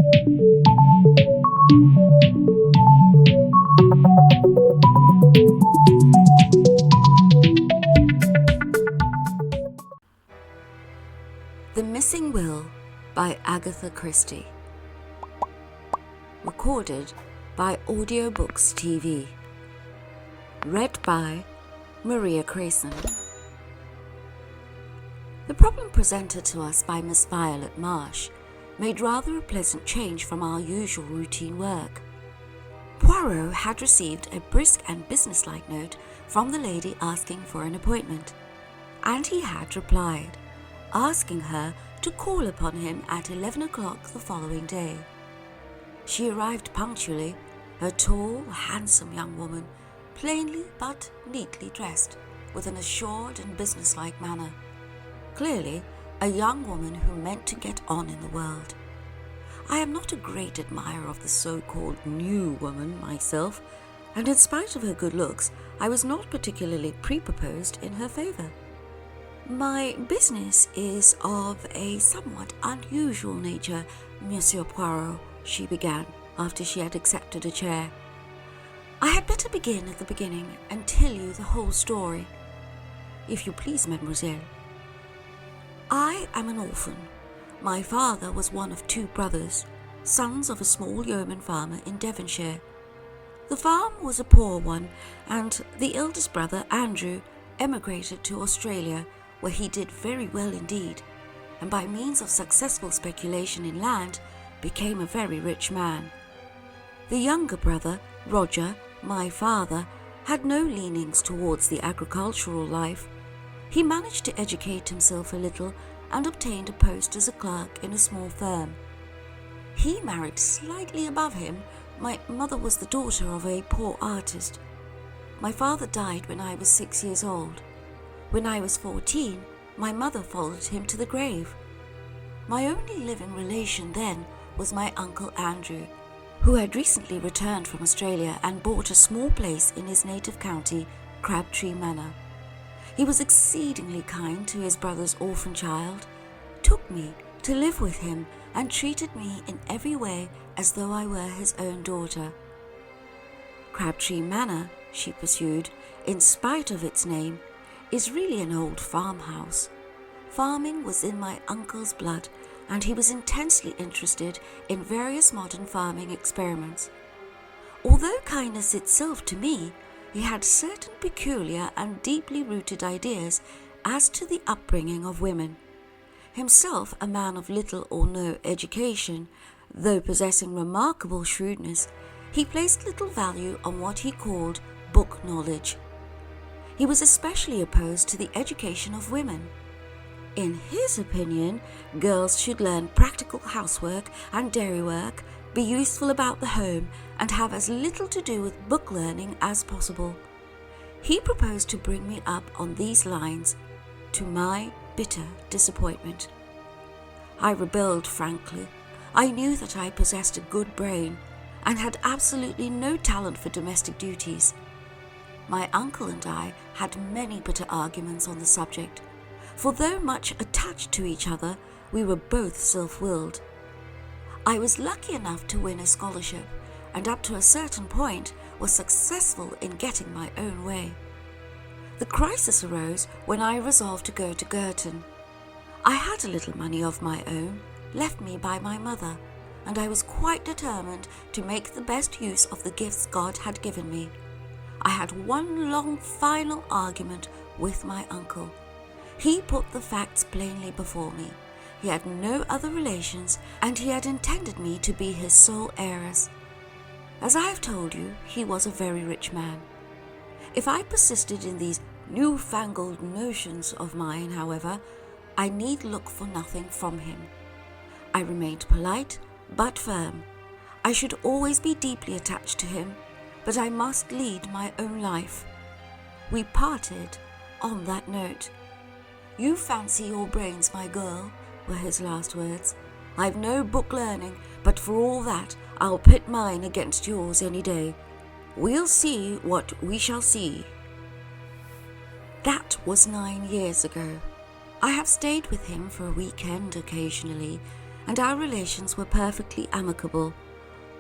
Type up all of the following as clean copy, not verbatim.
The Missing Will by Agatha Christie. Recorded by Audiobooks TV. Read by Maria Crayson. The problem presented to us by Miss Violet Marsh made rather a pleasant change from our usual routine work. Poirot had received a brisk and businesslike note from the lady asking for an appointment, and he had replied, asking her to call upon him at 11 o'clock the following day. She arrived punctually, a tall, handsome young woman, plainly but neatly dressed, with an assured and businesslike manner. Clearly, a young woman who meant to get on in the world. I am not a great admirer of the so-called new woman myself, and in spite of her good looks, I was not particularly prepossessed in her favour. "My business is of a somewhat unusual nature, Monsieur Poirot," she began, after she had accepted a chair. "I had better begin at the beginning and tell you the whole story." "If you please, mademoiselle." "I am an orphan. My father was one of 2 brothers, sons of a small yeoman farmer in Devonshire. The farm was a poor one, and the eldest brother, Andrew, emigrated to Australia, where he did very well indeed, and by means of successful speculation in land, became a very rich man. The younger brother, Roger, my father, had no leanings towards the agricultural life. He managed to educate himself a little and obtained a post as a clerk in a small firm. He married slightly above him. My mother was the daughter of a poor artist. My father died when I was 6 years old. When I was 14, my mother followed him to the grave. My only living relation then was my Uncle Andrew, who had recently returned from Australia and bought a small place in his native county, Crabtree Manor. He was exceedingly kind to his brother's orphan child, took me to live with him, and treated me in every way as though I were his own daughter. Crabtree Manor, she pursued, in spite of its name, is really an old farmhouse. Farming was in my uncle's blood, and he was intensely interested in various modern farming experiments. Although kindness itself to me, he had certain peculiar and deeply rooted ideas as to the upbringing of women. Himself a man of little or no education, though possessing remarkable shrewdness, he placed little value on what he called book knowledge. He was especially opposed to the education of women. In his opinion, girls should learn practical housework and dairy work, be useful about the home, and have as little to do with book learning as possible. He proposed to bring me up on these lines, to my bitter disappointment. I rebelled frankly. I knew that I possessed a good brain and had absolutely no talent for domestic duties. My uncle and I had many bitter arguments on the subject, for though much attached to each other, we were both self-willed. I was lucky enough to win a scholarship, and up to a certain point was successful in getting my own way. The crisis arose when I resolved to go to Girton. I had a little money of my own, left me by my mother, and I was quite determined to make the best use of the gifts God had given me. I had one long final argument with my uncle. He put the facts plainly before me. He had no other relations, and he had intended me to be his sole heiress. As I have told you, he was a very rich man. If I persisted in these newfangled notions of mine, however, I need look for nothing from him. I remained polite but firm. I should always be deeply attached to him, but I must lead my own life. We parted on that note. "You fancy your brains, my girl," were his last words. "I've no book learning, but for all that, I'll pit mine against yours any day. We'll see what we shall see." That was 9 years ago. I have stayed with him for a weekend occasionally, and our relations were perfectly amicable,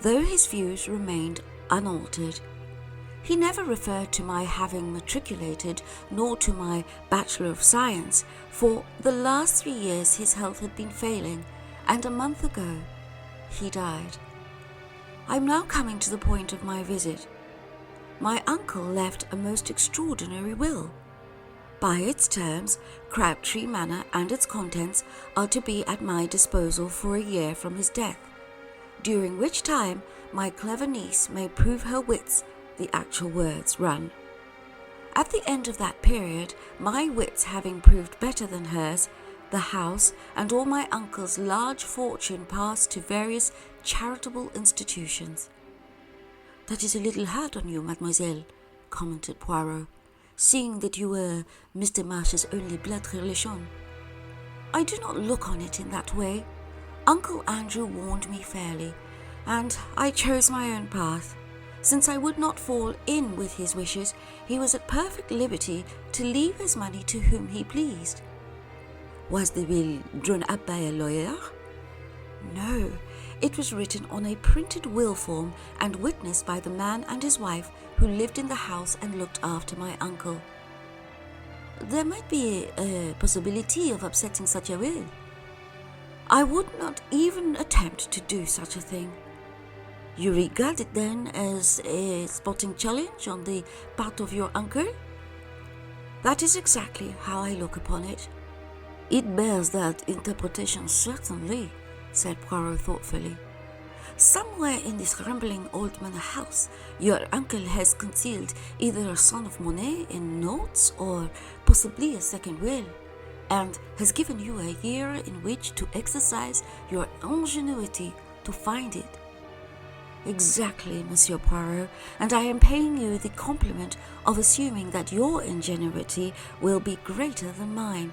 though his views remained unaltered. He never referred to my having matriculated, nor to my Bachelor of Science. For the last 3 years his health had been failing, and a month ago he died. I'm now coming to the point of my visit. My uncle left a most extraordinary will. By its terms, Crabtree Manor and its contents are to be at my disposal for a year from his death, during which time my clever niece may prove her wits, the actual words run. At the end of that period, my wits having proved better than hers, the house and all my uncle's large fortune passed to various charitable institutions. "That is a little hard on you, mademoiselle," commented Poirot, "seeing that you were Mr. Marsh's only blood relation." "I do not look on it in that way. Uncle Andrew warned me fairly, and I chose my own path. Since I would not fall in with his wishes, he was at perfect liberty to leave his money to whom he pleased." "Was the will drawn up by a lawyer?" "No, it was written on a printed will form and witnessed by the man and his wife who lived in the house and looked after my uncle." "There might be a possibility of upsetting such a will." "I would not even attempt to do such a thing." "You regard it then as a sporting challenge on the part of your uncle?" "That is exactly how I look upon it." "It bears that interpretation, certainly," said Poirot thoughtfully. "Somewhere in this rambling old manor house, your uncle has concealed either a sum of money in notes or possibly a second will, and has given you a year in which to exercise your ingenuity to find it." "Exactly, Monsieur Poirot, and I am paying you the compliment of assuming that your ingenuity will be greater than mine."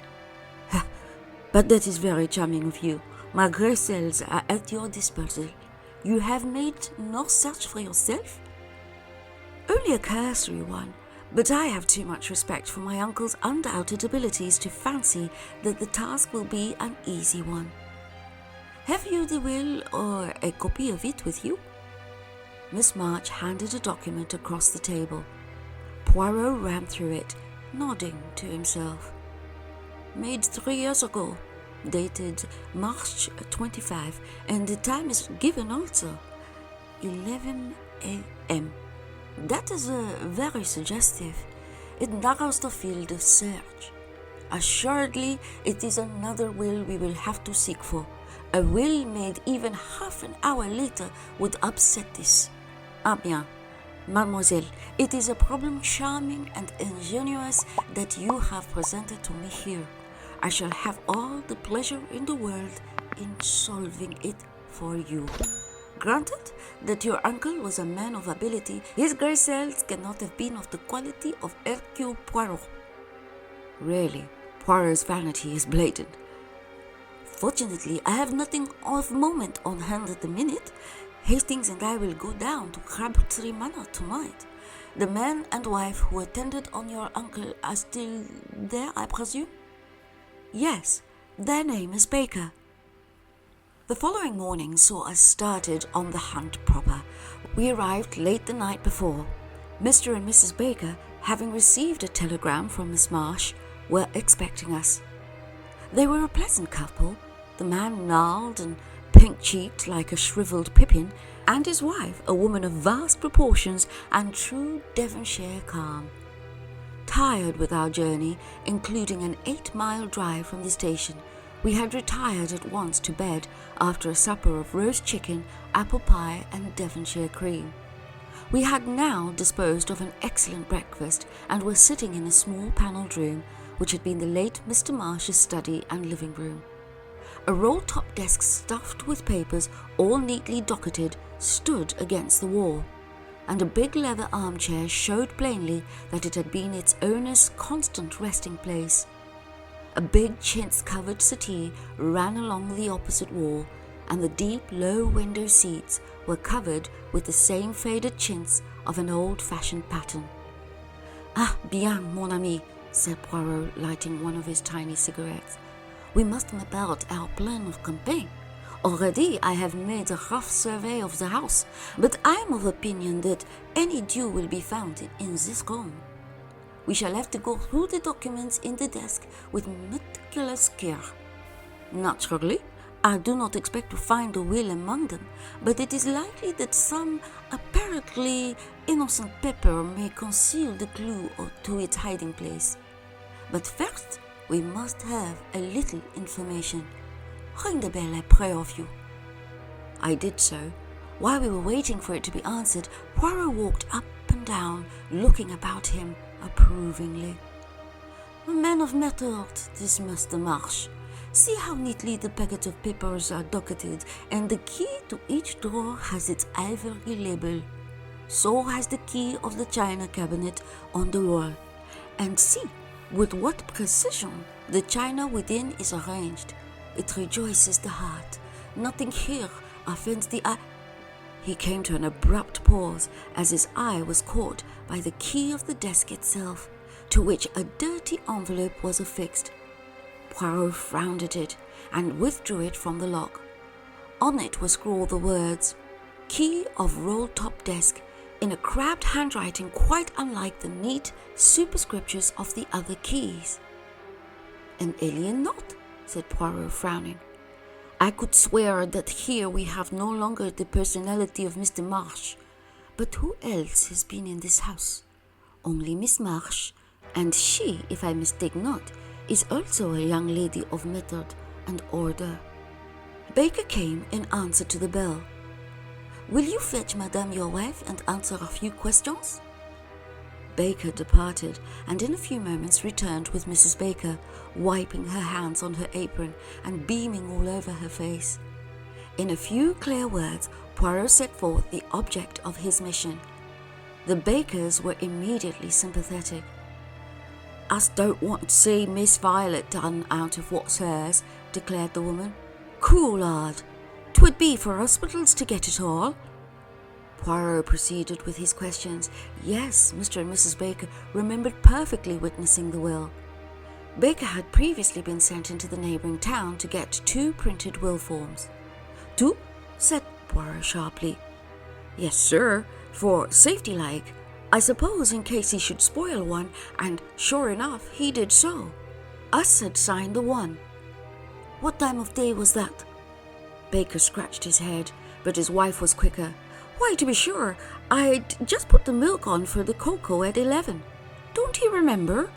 "But that is very charming of you. My griselles are at your disposal. You have made no search for yourself?" "Only a cursory one, but I have too much respect for my uncle's undoubted abilities to fancy that the task will be an easy one." "Have you the will or a copy of it with you?" Miss March handed a document across the table. Poirot ran through it, nodding to himself. "Made 3 years ago, dated March 25, and the time is given also, 11 a.m. That is very suggestive. It narrows the field of search. Assuredly, it is another will we will have to seek for. A will made even half an hour later would upset this. Ah bien, mademoiselle, it is a problem charming and ingenious that you have presented to me here. I shall have all the pleasure in the world in solving it for you. Granted that your uncle was a man of ability, his griselles cannot have been of the quality of Hercule Poirot." Really, Poirot's vanity is blatant. "Fortunately, I have nothing of moment on hand at the minute. Hastings and I will go down to Crabtree Manor tonight. The man and wife who attended on your uncle are still there, I presume?" "Yes, their name is Baker." The following morning saw us started on the hunt proper. We arrived late the night before. Mr. and Mrs. Baker, having received a telegram from Miss Marsh, were expecting us. They were a pleasant couple, the man gnarled and pink-cheeked like a shriveled pippin, and his wife a woman of vast proportions and true Devonshire calm. Tired with our journey, including an 8-mile drive from the station, we had retired at once to bed after a supper of roast chicken, apple pie, and Devonshire cream. We had now disposed of an excellent breakfast and were sitting in a small panelled room, which had been the late Mr. Marsh's study and living room. A roll-top desk stuffed with papers, all neatly docketed, stood against the wall, and a big leather armchair showed plainly that it had been its owner's constant resting place. A big chintz-covered settee ran along the opposite wall, and the deep, low window seats were covered with the same faded chintz of an old-fashioned pattern. "Ah, bien, mon ami," said Poirot, lighting one of his tiny cigarettes. "We must map out our plan of campaign. Already I have made a rough survey of the house, but I am of opinion that any dew will be found in this room. We shall have to go through the documents in the desk with meticulous care. Naturally, I do not expect to find a will among them, but it is likely that some apparently innocent paper may conceal the clue to its hiding place. But first, we must have a little information. Ring the bell, I pray of you. I did so. While we were waiting for it to be answered, Poirot walked up and down, looking about him approvingly. A man of method, this Mr. Marsh. See how neatly the packet of papers are docketed, and the key to each drawer has its ivory label. So has the key of the china cabinet on the wall. And see with what precision the china within is arranged. It rejoices the heart. Nothing here offends the eye. He came to an abrupt pause as his eye was caught by the key of the desk itself, to which a dirty envelope was affixed. Poirot frowned at it and withdrew it from the lock. On it were scrawled the words, "Key of roll-top desk," in a crabbed handwriting quite unlike the neat superscriptures of the other keys. "An alien note," said Poirot, frowning. "I could swear that here we have no longer the personality of Mr. Marsh. But who else has been in this house? Only Miss Marsh, and she, if I mistake not, is also a young lady of method and order." Baker came in answer to the bell. "Will you fetch Madame your wife and answer a few questions?" Baker departed, and in a few moments returned with Mrs. Baker, wiping her hands on her apron and beaming all over her face. In a few clear words, Poirot set forth the object of his mission. The Bakers were immediately sympathetic. "Us don't want to see Miss Violet done out of what's hers," declared the woman. "Cruel hard. 'Twould be for hospitals to get it all." Poirot proceeded with his questions. Yes, Mr. and Mrs. Baker remembered perfectly witnessing the will. Baker had previously been sent into the neighbouring town to get 2 printed will forms. "Two?" said Poirot sharply. "Yes, sir, for safety like. I suppose in case he should spoil one, and sure enough he did so. Us had signed the one." "What time of day was that?" Baker scratched his head, but his wife was quicker. "Why, to be sure, I'd just put the milk on for the cocoa at 11. Don't you remember?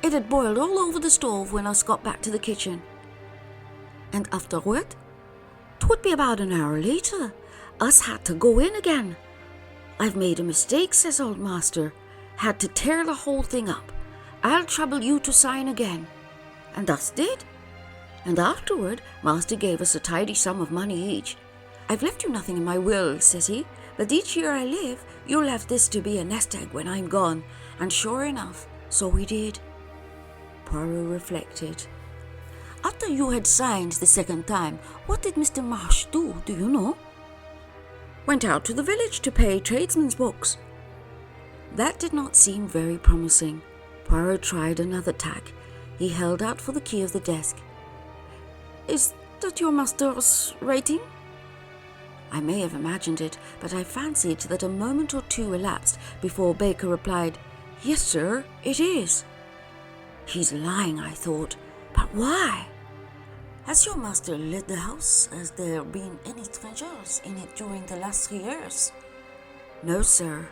It had boiled all over the stove when us got back to the kitchen." "And afterward?" "'Twould be about an hour later. Us had to go in again. 'I've made a mistake,' says old master. 'Had to tear the whole thing up. I'll trouble you to sign again.' And us did. And afterward, master gave us a tidy sum of money each. 'I've left you nothing in my will,' says he, 'but each year I live, you'll have this to be a nest egg when I'm gone.' And sure enough, so we did." Poirot reflected. "After you had signed the second time, what did Mr. Marsh do you know?" "Went out to the village to pay tradesmen's books." That did not seem very promising. Poirot tried another tack. He held out for the key of the desk. "Is that your master's writing?" I may have imagined it, but I fancied that a moment or two elapsed before Baker replied, "Yes, sir, it is." He's lying, I thought, but why? "Has your master let the house? Has there been any strangers in it during the last 3 years?" "No, sir."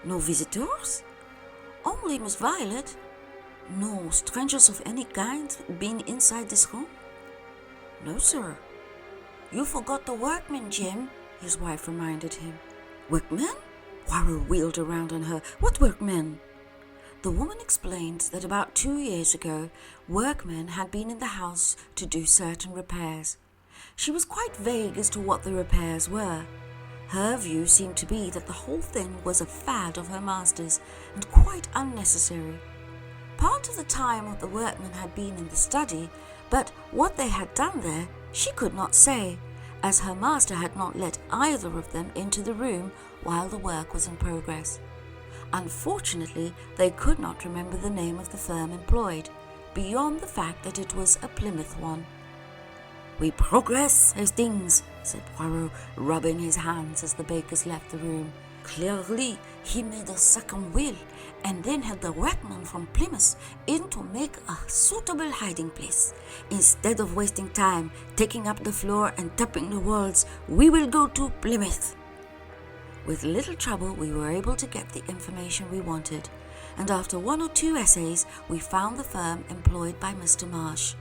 "No visitors?" "Only Miss Violet." "No strangers of any kind been inside this room?" "No, sir." "You forgot the workmen, Jim," his wife reminded him. "Workmen?" Poirot wheeled around on her. "What workmen?" The woman explained that about 2 years ago, workmen had been in the house to do certain repairs. She was quite vague as to what the repairs were. Her view seemed to be that the whole thing was a fad of her master's and quite unnecessary. Part of the time of the workmen had been in the study, but what they had done there she could not say, as her master had not let either of them into the room while the work was in progress. Unfortunately, they could not remember the name of the firm employed, beyond the fact that it was a Plymouth one. "We progress, Hastings," said Poirot, rubbing his hands as the bakers left the room. "Clearly, he made a second will, and then had the workmen from Plymouth in to make a suitable hiding place. Instead of wasting time taking up the floor and tapping the walls, we will go to Plymouth." With little trouble, we were able to get the information we wanted, and after 1 or 2 essays, we found the firm employed by Mr. Marsh.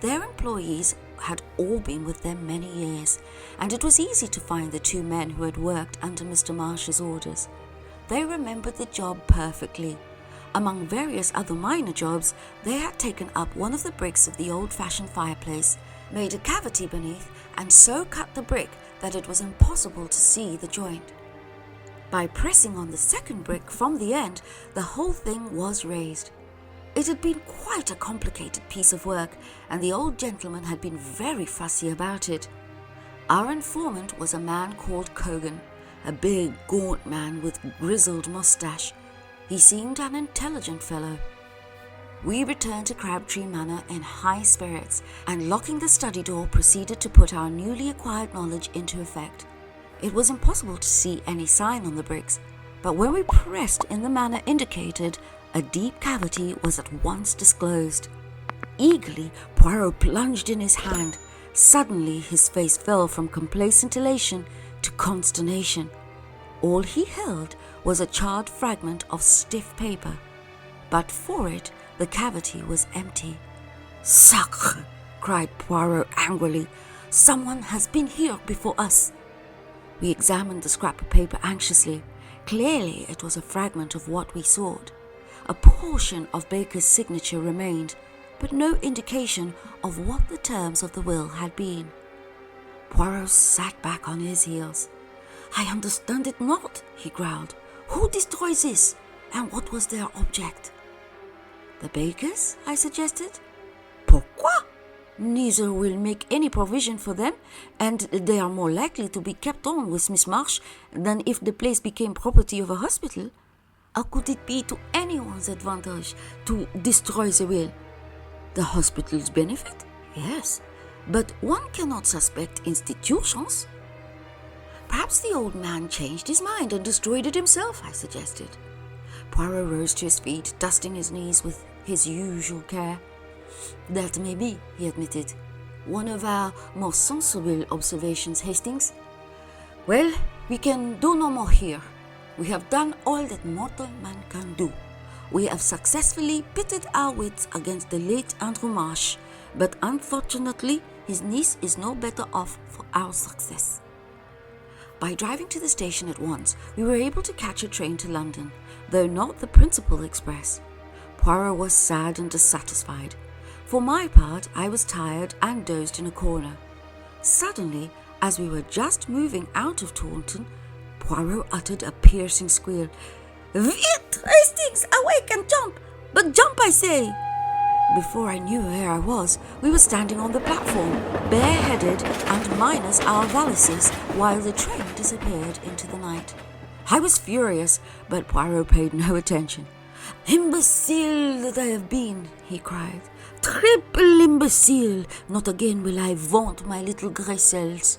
Their employees had all been with them many years, and it was easy to find the 2 men who had worked under Mr. Marsh's orders. They remembered the job perfectly. Among various other minor jobs, they had taken up one of the bricks of the old-fashioned fireplace, made a cavity beneath, and so cut the brick that it was impossible to see the joint. By pressing on the second brick from the end, the whole thing was raised. It had been quite a complicated piece of work, and the old gentleman had been very fussy about it. Our informant was a man called Cogan, a big, gaunt man with grizzled moustache. He seemed an intelligent fellow. We returned to Crabtree Manor in high spirits, and locking the study door, proceeded to put our newly acquired knowledge into effect. It was impossible to see any sign on the bricks, but when we pressed in the manner indicated, a deep cavity was at once disclosed. Eagerly, Poirot plunged in his hand. Suddenly, his face fell from complacent elation to consternation. All he held was a charred fragment of stiff paper, but for it, the cavity was empty. "Sacre!" cried Poirot angrily. "Someone has been here before us." We examined the scrap of paper anxiously. Clearly, it was a fragment of what we sought. A portion of Baker's signature remained, but no indication of what the terms of the will had been. Poirot sat back on his heels. "I understand it not," he growled. "Who destroyed this, and what was their object?" "The Bakers," I suggested. "Pourquoi? Neither will make any provision for them, and they are more likely to be kept on with Miss Marsh than if the place became property of a hospital. How could it be to anyone's advantage to destroy the will? The hospital's benefit? Yes, but one cannot suspect institutions." "Perhaps the old man changed his mind and destroyed it himself," I suggested. Poirot rose to his feet, dusting his knees with his usual care. "That may be," he admitted. "One of our more sensible observations, Hastings. Well, we can do no more here. We have done all that mortal man can do. We have successfully pitted our wits against the late Andrew Marsh, but unfortunately his niece is no better off for our success." By driving to the station at once, we were able to catch a train to London, though not the principal express. Poirot was sad and dissatisfied. For my part, I was tired and dozed in a corner. Suddenly, as we were just moving out of Taunton, Poirot uttered a piercing squeal. "Vite, Hastings, awake and jump! But jump, I say!" Before I knew where I was, we were standing on the platform, bareheaded and minus our valises, while the train disappeared into the night. I was furious, but Poirot paid no attention. "Imbecile that I have been!" he cried. "Triple imbecile! Not again will I vaunt my little Gracels."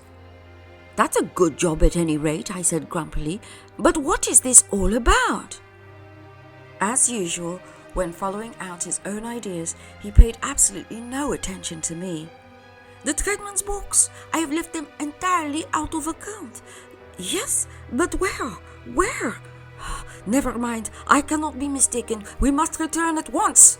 "That's a good job at any rate," I said grumpily. "But what is this all about?" As usual, when following out his own ideas, he paid absolutely no attention to me. "The tradesmen's books! I have left them entirely out of account." "Yes, but where? Where?" "Never mind, I cannot be mistaken. We must return at once."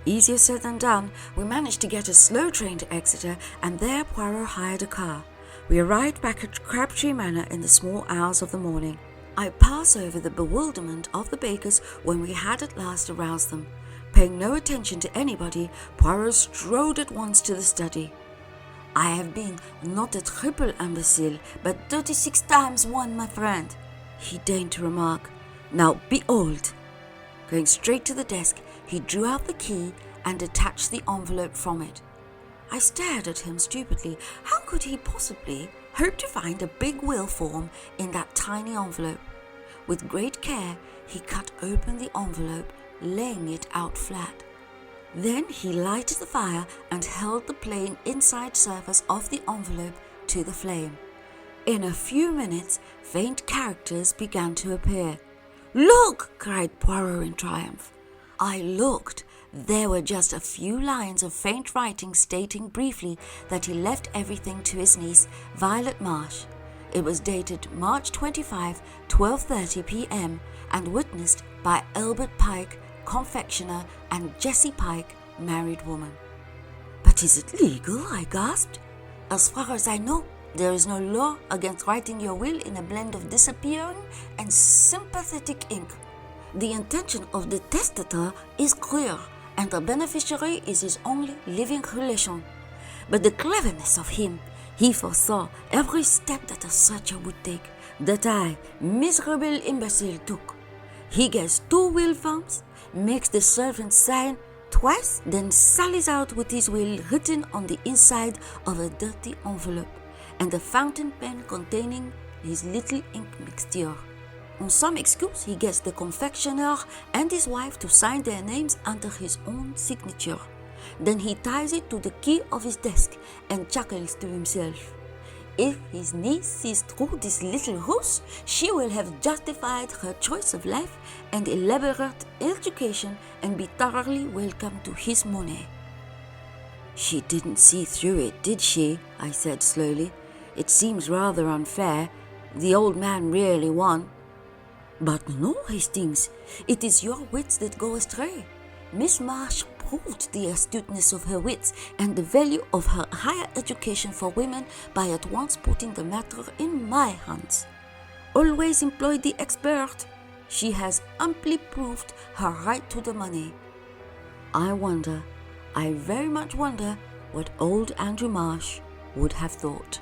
Easier said than done. We managed to get a slow train to Exeter, and there Poirot hired a car. We arrived back at Crabtree Manor in the small hours of the morning. I pass over the bewilderment of the Bakers when we had at last aroused them. Paying no attention to anybody, Poirot strode at once to the study. "I have been not a triple imbecile, but 36 times one, my friend," he deigned to remark. "Now behold." Going straight to the desk, he drew out the key and detached the envelope from it. I stared at him stupidly. How could he possibly hope to find a big will form in that tiny envelope? With great care, he cut open the envelope, laying it out flat. Then he lighted the fire and held the plain inside surface of the envelope to the flame. In a few minutes, faint characters began to appear. "Look!" cried Poirot in triumph. I looked. There were just a few lines of faint writing stating briefly that he left everything to his niece, Violet Marsh. It was dated March 25, 12:30 p.m. and witnessed by Albert Pike, confectioner, and Jessie Pike, married woman. "But is it legal?" I gasped. "As far as I know, there is no law against writing your will in a blend of disappearing and sympathetic ink. The intention of the testator is clear, and the beneficiary is his only living relation. But the cleverness of him, he foresaw every step that a searcher would take, that I, miserable imbecile, took. He gets 2 will forms, makes the servant sign twice, then sallies out with his will written on the inside of a dirty envelope, and a fountain pen containing his little ink mixture. On some excuse, he gets the confectioner and his wife to sign their names under his own signature. Then he ties it to the key of his desk and chuckles to himself. If his niece sees through this little ruse, she will have justified her choice of life and elaborate education and be thoroughly welcome to his money." "She didn't see through it, did she?" I said slowly. "It seems rather unfair. The old man really won." "But no, Hastings, it is your wits that go astray. Miss Marsh proved the astuteness of her wits and the value of her higher education for women by at once putting the matter in my hands. Always employ the expert. She has amply proved her right to the money. I very much wonder what old Andrew Marsh would have thought."